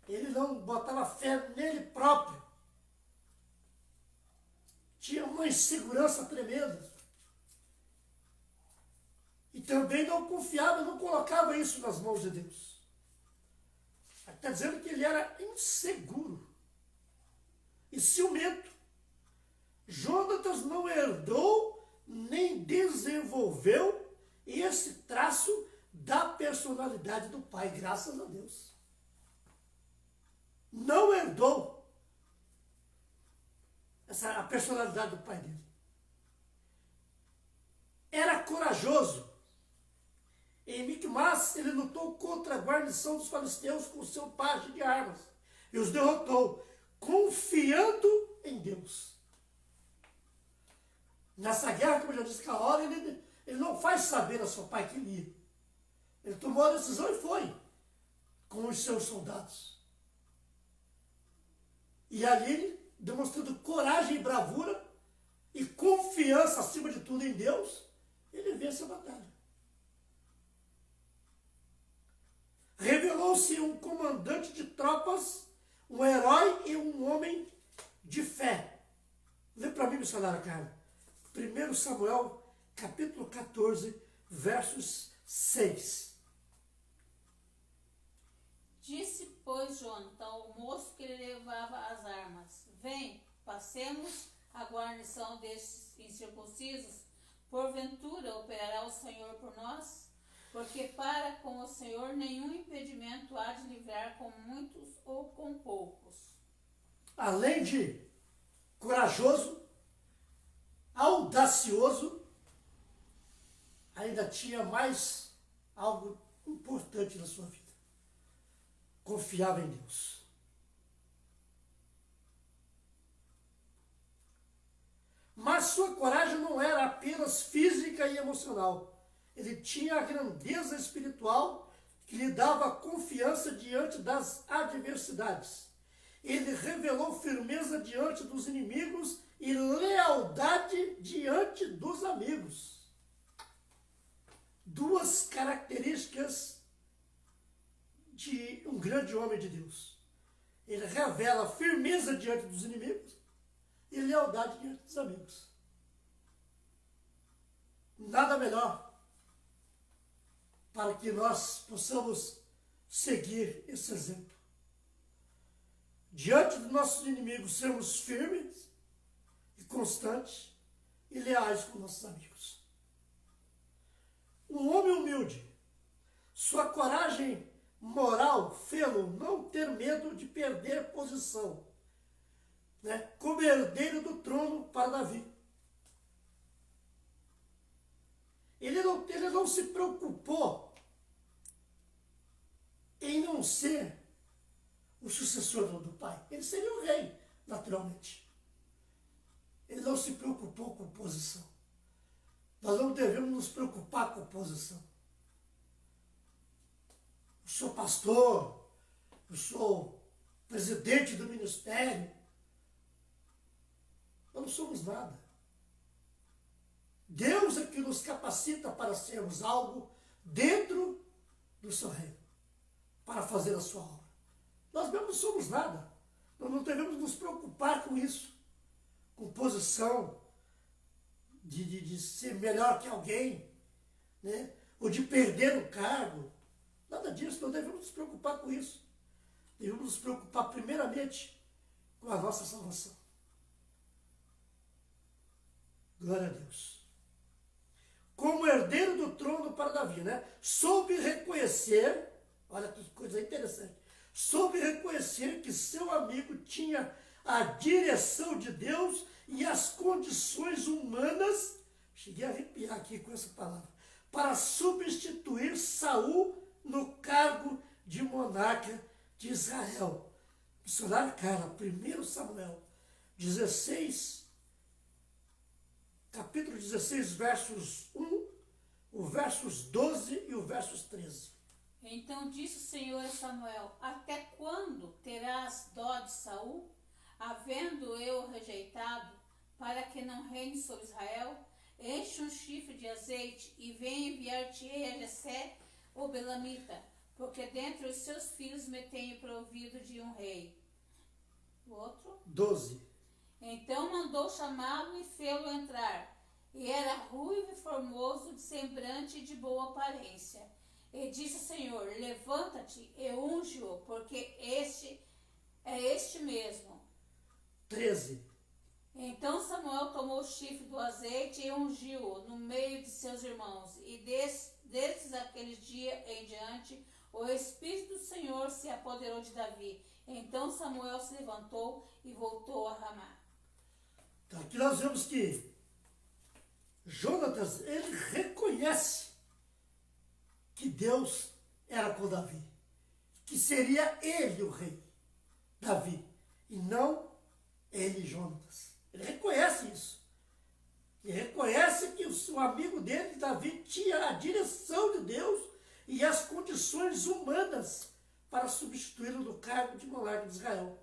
Speaker 1: Ele não botava fé nele próprio. Tinha uma insegurança tremenda. E também não confiava, não colocava isso nas mãos de Deus. Está dizendo que ele era inseguro e ciumento. Jonatas não herdou nem desenvolveu esse traço da personalidade do pai, graças a Deus. Não herdou a personalidade do pai dele. Era corajoso. Em Micmas, ele lutou contra a guarnição dos filisteus com seu pajem de armas e os derrotou, confiando em Deus. Nessa guerra, como eu já disse que a hora, ele não faz saber a seu pai que ele ia. Ele tomou a decisão e foi com os seus soldados. E ali, demonstrando coragem e bravura e confiança, acima de tudo, em Deus, ele vence a batalha. Revelou-se um comandante de tropas, um herói e um homem de fé. Lê para mim, missionário Carlos. 1 Samuel, capítulo 14, versos 6.
Speaker 2: Disse, pois, Jonatas ao moço que lhe levava as armas: vem, passemos a guarnição destes incircuncisos. Porventura operará o Senhor por nós? Porque para com o Senhor nenhum impedimento há de livrar com muitos ou com poucos.
Speaker 1: Além de corajoso, tinha mais algo importante na sua vida. Confiava em Deus. Mas sua coragem não era apenas física e emocional. Ele tinha a grandeza espiritual que lhe dava confiança diante das adversidades. Ele revelou firmeza diante dos inimigos e lealdade diante dos amigos. Duas características de um grande homem de Deus. Ele revela firmeza diante dos inimigos e lealdade diante dos amigos. Nada melhor para que nós possamos seguir esse exemplo. Diante dos nossos inimigos, sermos firmes e constantes e leais com nossos amigos. Um homem humilde, sua coragem moral fê-lo não ter medo de perder posição, como herdeiro do trono para Davi. Ele não se preocupou em não ser o sucessor do pai. Ele seria o rei, naturalmente. Ele não se preocupou com posição. Nós não devemos nos preocupar com posição. Eu sou pastor, eu sou presidente do ministério. Nós não somos nada. Deus é que nos capacita para sermos algo dentro do seu reino, para fazer a sua obra. Nós mesmos não somos nada. Nós não devemos nos preocupar com isso, com posição, de ser melhor que alguém, ou de perder o cargo. Nada disso, não devemos nos preocupar com isso. Devemos nos preocupar primeiramente com a nossa salvação. Glória a Deus. Como herdeiro do trono para Davi, soube reconhecer, olha que coisa interessante, soube reconhecer que seu amigo tinha a direção de Deus e as condições humanas, cheguei a arrepiar aqui com essa palavra, para substituir Saul no cargo de monarca de Israel. Missionário cara, 1 Samuel 16, capítulo 16, versos 1, o versos 12 e o versos 13.
Speaker 2: Então disse o Senhor a Samuel: até quando terás dó de Saul, havendo eu rejeitado, para que não reine sobre Israel? Enche um chifre de azeite e venha enviar-te-ei a Jessé, o Belamita, porque dentre os seus filhos me tenho provido de um rei. O outro?
Speaker 1: 12.
Speaker 2: Então mandou chamá-lo e fê-lo entrar. E era ruivo e formoso, de semblante e de boa aparência. E disse o Senhor: levanta-te e unge-o, porque este é este mesmo.
Speaker 1: 13.
Speaker 2: Então Samuel tomou o chifre do azeite e ungiu-o no meio de seus irmãos. E desses aqueles dias em diante, o Espírito do Senhor se apoderou de Davi. Então Samuel se levantou e voltou a Ramá.
Speaker 1: Então, aqui nós vemos que Jonatas, ele reconhece que Deus era com Davi, que seria ele o rei, Davi, e não ele, Jonatas. Ele reconhece isso. Ele reconhece que o amigo dele, Davi, tinha a direção de Deus e as condições humanas para substituí-lo no cargo de monarca de Israel.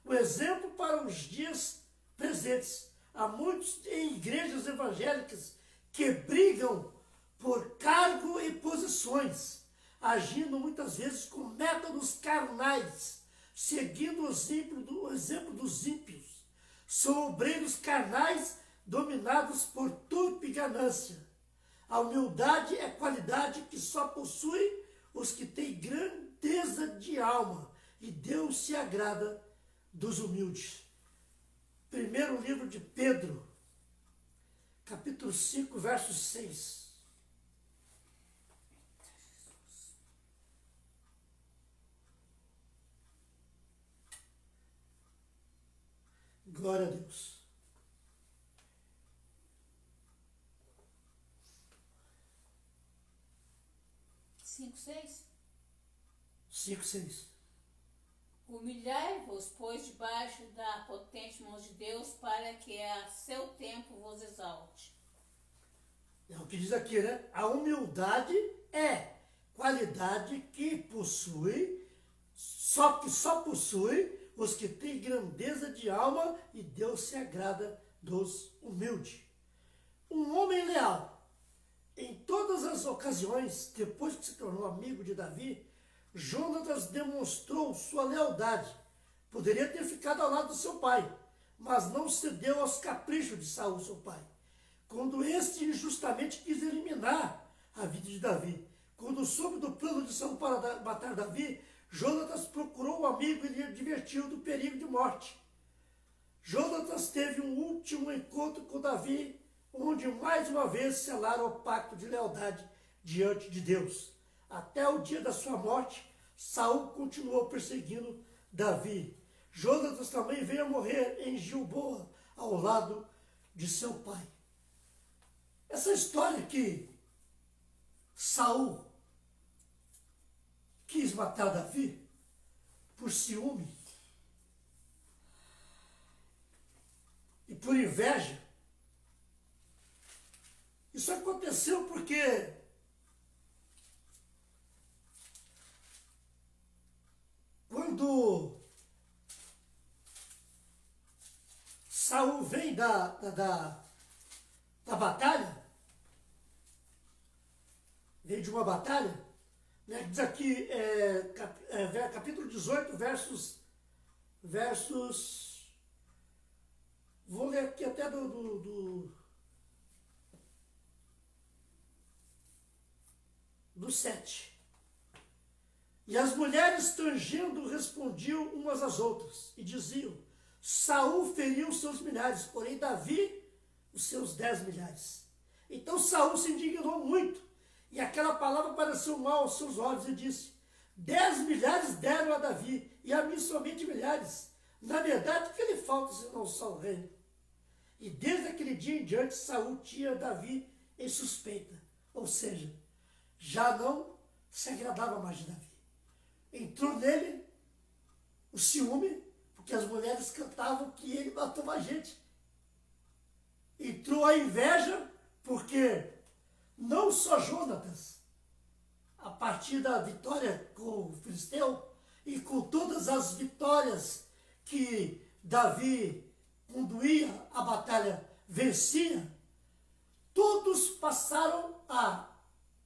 Speaker 1: Um exemplo para os dias presentes. Há muitos em igrejas evangélicas que brigam por cargo e posições, agindo muitas vezes com métodos carnais, seguindo o exemplo dos ímpios. São obreiros carnais dominados por turpe ganância. A humildade é qualidade que só possui os que têm grandeza de alma, e Deus se agrada dos humildes. Primeiro livro de Pedro, capítulo 5, verso 6. Glória a Deus.
Speaker 2: 5:6.
Speaker 1: 5:6.
Speaker 2: Humilhai-vos, pois, debaixo da potente mão de Deus, para que a seu tempo vos exalte.
Speaker 1: É o que diz aqui, né? A humildade é qualidade que possui, só possui os que têm grandeza de alma, e Deus se agrada dos humildes. Um homem leal, em todas as ocasiões, depois que se tornou amigo de Davi, Jonatas demonstrou sua lealdade. Poderia ter ficado ao lado do seu pai, mas não cedeu aos caprichos de Saul, seu pai. Quando este injustamente quis eliminar a vida de Davi, quando soube do plano de Saul para matar Davi, Jonatas procurou um amigo e lhe advertiu do perigo de morte. Jonatas teve um último encontro com Davi, onde mais uma vez selaram o pacto de lealdade diante de Deus. Até o dia da sua morte, Saul continuou perseguindo Davi. Jonatas também veio a morrer em Gilboa, ao lado de seu pai. Essa história que Saul quis matar Davi por ciúme e por inveja, isso aconteceu porque quando Saul vem da batalha, veio de uma batalha, né, diz aqui, capítulo 18, versos, vou ler aqui até do 7. E as mulheres, tangendo, respondiam umas às outras, e diziam: Saul feriu seus milhares, porém Davi os seus 10 milhares. Então Saul se indignou muito, e aquela palavra pareceu mal aos seus olhos, e disse: 10 milhares deram a Davi, e a mim somente milhares. Na verdade, o que lhe falta senão só o reino? E desde aquele dia em diante, Saul tinha Davi em suspeita, ou seja, já não se agradava mais de Davi. Entrou nele o ciúme, porque as mulheres cantavam que ele matou mais gente. Entrou a inveja, porque não só Jonatas, a partir da vitória com o filisteu, e com todas as vitórias que Davi, quando ia à batalha, vencia, todos passaram a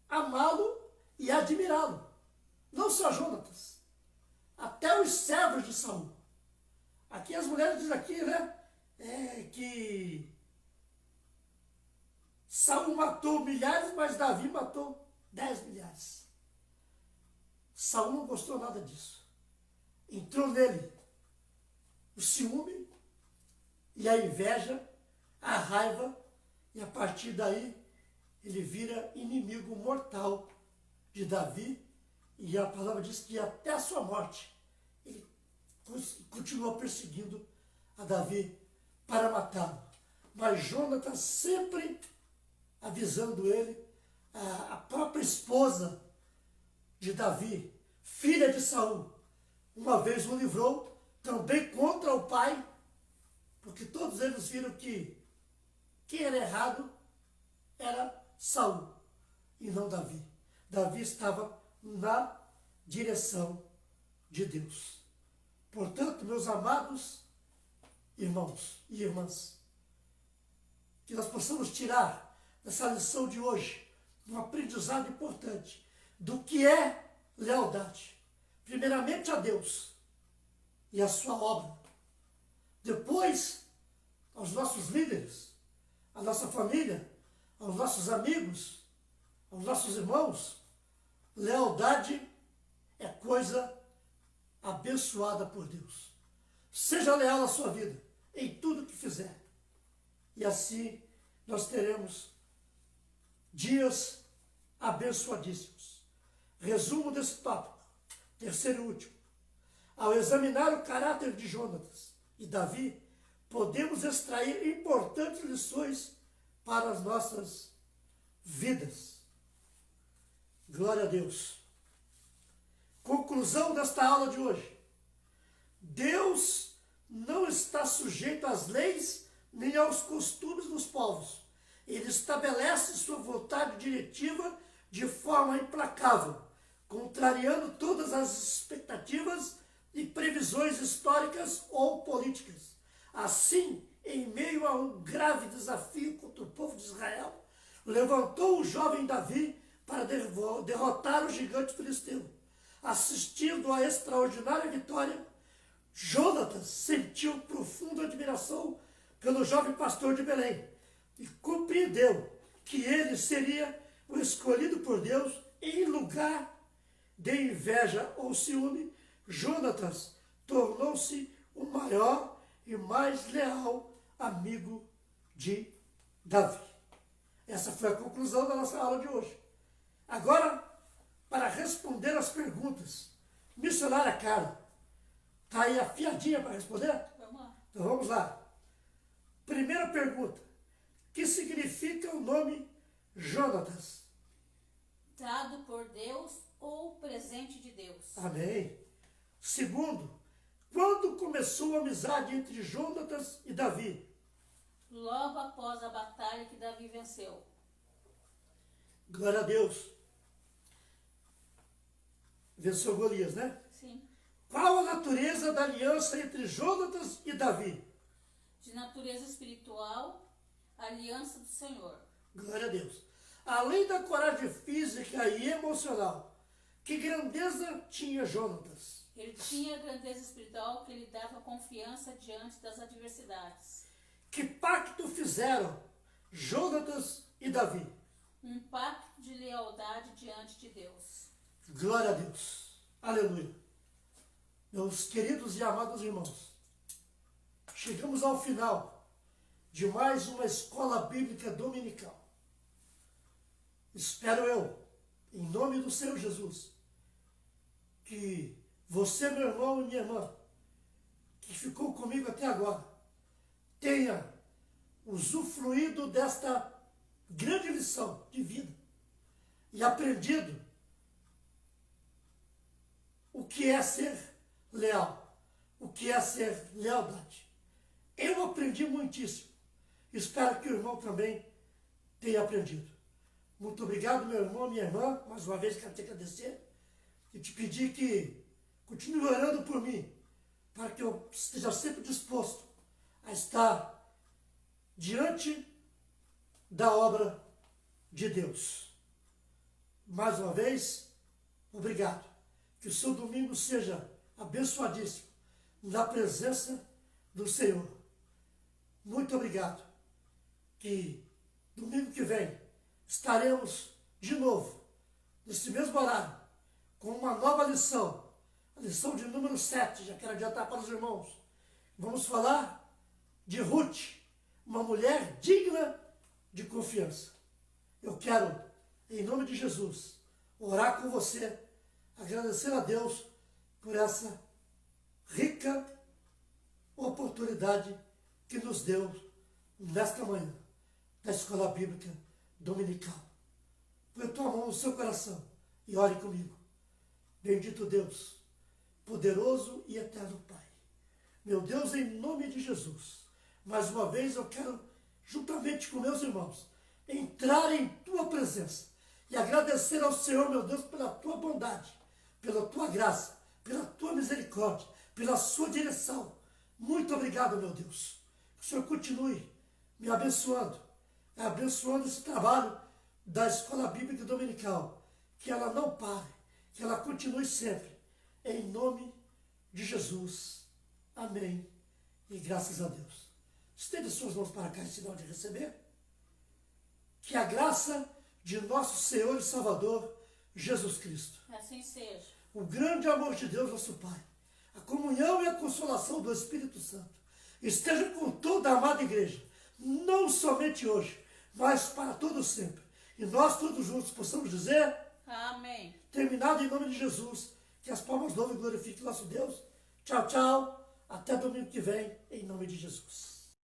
Speaker 1: amá-lo e admirá-lo. Não só Jonatas, até os servos de Saul. Aqui as mulheres dizem aqui, né, que Saul matou milhares, mas Davi matou 10 milhares. Saul não gostou nada disso. Entrou nele o ciúme e a inveja, a raiva, e a partir daí ele vira inimigo mortal de Davi, e a palavra diz que até a sua morte ele continuou perseguindo a Davi para matá-lo. Mas Jonatas sempre avisando ele, a própria esposa de Davi, filha de Saul, uma vez o livrou, também contra o pai, porque todos eles viram que quem era errado era Saul e não Davi. Davi estava na direção de Deus. Portanto, meus amados irmãos e irmãs, que nós possamos tirar dessa lição de hoje um aprendizado importante do que é lealdade. Primeiramente a Deus e a sua obra. Depois aos nossos líderes, à nossa família, aos nossos amigos, aos nossos irmãos. Lealdade é coisa abençoada por Deus. Seja leal à sua vida, em tudo que fizer. E assim nós teremos dias abençoadíssimos. Resumo desse tópico, terceiro e último. Ao examinar o caráter de Jonatas e Davi, podemos extrair importantes lições para as nossas vidas. Glória a Deus. Conclusão desta aula de hoje. Deus não está sujeito às leis nem aos costumes dos povos. Ele estabelece sua vontade diretiva de forma implacável, contrariando todas as expectativas e previsões históricas ou políticas. Assim, em meio a um grave desafio contra o povo de Israel, levantou o jovem Davi para derrotar o gigante filisteu. Assistindo à extraordinária vitória, Jonatas sentiu profunda admiração pelo jovem pastor de Belém e compreendeu que ele seria o escolhido por Deus. Em lugar de inveja ou ciúme, Jonatas tornou-se o maior e mais leal amigo de Davi. Essa foi a conclusão da nossa aula de hoje. Agora, para responder as perguntas, missionária Carla, está aí afiadinha para responder?
Speaker 2: Vamos lá.
Speaker 1: Então vamos lá. Primeira pergunta: que significa o nome Jonatas?
Speaker 2: Dado por Deus ou presente de Deus.
Speaker 1: Amém. Segundo, quando começou a amizade entre Jonatas e Davi?
Speaker 2: Logo após a batalha que Davi venceu.
Speaker 1: Glória a Deus. Venceu Golias, né?
Speaker 2: Sim.
Speaker 1: Qual a natureza da aliança entre Jonatas e Davi?
Speaker 2: De natureza espiritual, aliança do Senhor.
Speaker 1: Glória a Deus. Além da coragem física e emocional, que grandeza tinha Jonatas?
Speaker 2: Ele tinha grandeza espiritual que lhe dava confiança diante das adversidades.
Speaker 1: Que pacto fizeram Jonatas e Davi?
Speaker 2: Um pacto de lealdade diante de Deus.
Speaker 1: Glória a Deus. Aleluia. Meus queridos e amados irmãos, chegamos ao final de mais uma escola bíblica dominical. Espero eu, em nome do Senhor Jesus, que você, meu irmão e minha irmã, que ficou comigo até agora, tenha usufruído desta grande lição de vida e aprendido o que é ser leal, o que é ser lealdade. Eu aprendi muitíssimo. Espero que o irmão também tenha aprendido. Muito obrigado, meu irmão, minha irmã. Mais uma vez quero te agradecer e te pedir que continue orando por mim, para que eu esteja sempre disposto a estar diante da obra de Deus. Mais uma vez, obrigado. Que o seu domingo seja abençoadíssimo na presença do Senhor. Muito obrigado. Que domingo que vem estaremos de novo, nesse mesmo horário, com uma nova lição, a lição de número 7, já quero adiantar para os irmãos. Vamos falar de Ruth, uma mulher digna de confiança. Eu quero, em nome de Jesus, orar com você, agradecer a Deus por essa rica oportunidade que nos deu nesta manhã da Escola Bíblica Dominical. Põe a tua mão no seu coração e ore comigo. Bendito Deus, poderoso e eterno Pai. Meu Deus, em nome de Jesus, mais uma vez eu quero, juntamente com meus irmãos, entrar em tua presença e agradecer ao Senhor, meu Deus, pela tua bondade, pela tua graça, pela tua misericórdia, pela sua direção. Muito obrigado, meu Deus. Que o Senhor continue me abençoando esse trabalho da Escola Bíblica Dominical. Que ela não pare, que ela continue sempre. Em nome de Jesus. Amém. E graças a Deus. Estende suas mãos para cá em sinal de receber. Que a graça de nosso Senhor e Salvador, Jesus Cristo,
Speaker 2: Assim seja.
Speaker 1: o grande amor de Deus, nosso Pai, a comunhão e a consolação do Espírito Santo, esteja com toda a amada igreja, não somente hoje, mas para todos sempre. E nós todos juntos possamos dizer,
Speaker 2: Amém.
Speaker 1: terminado em nome de Jesus, que as palmas louvam e glorifiquem nosso Deus. Tchau, tchau. Até domingo que vem, em nome de Jesus.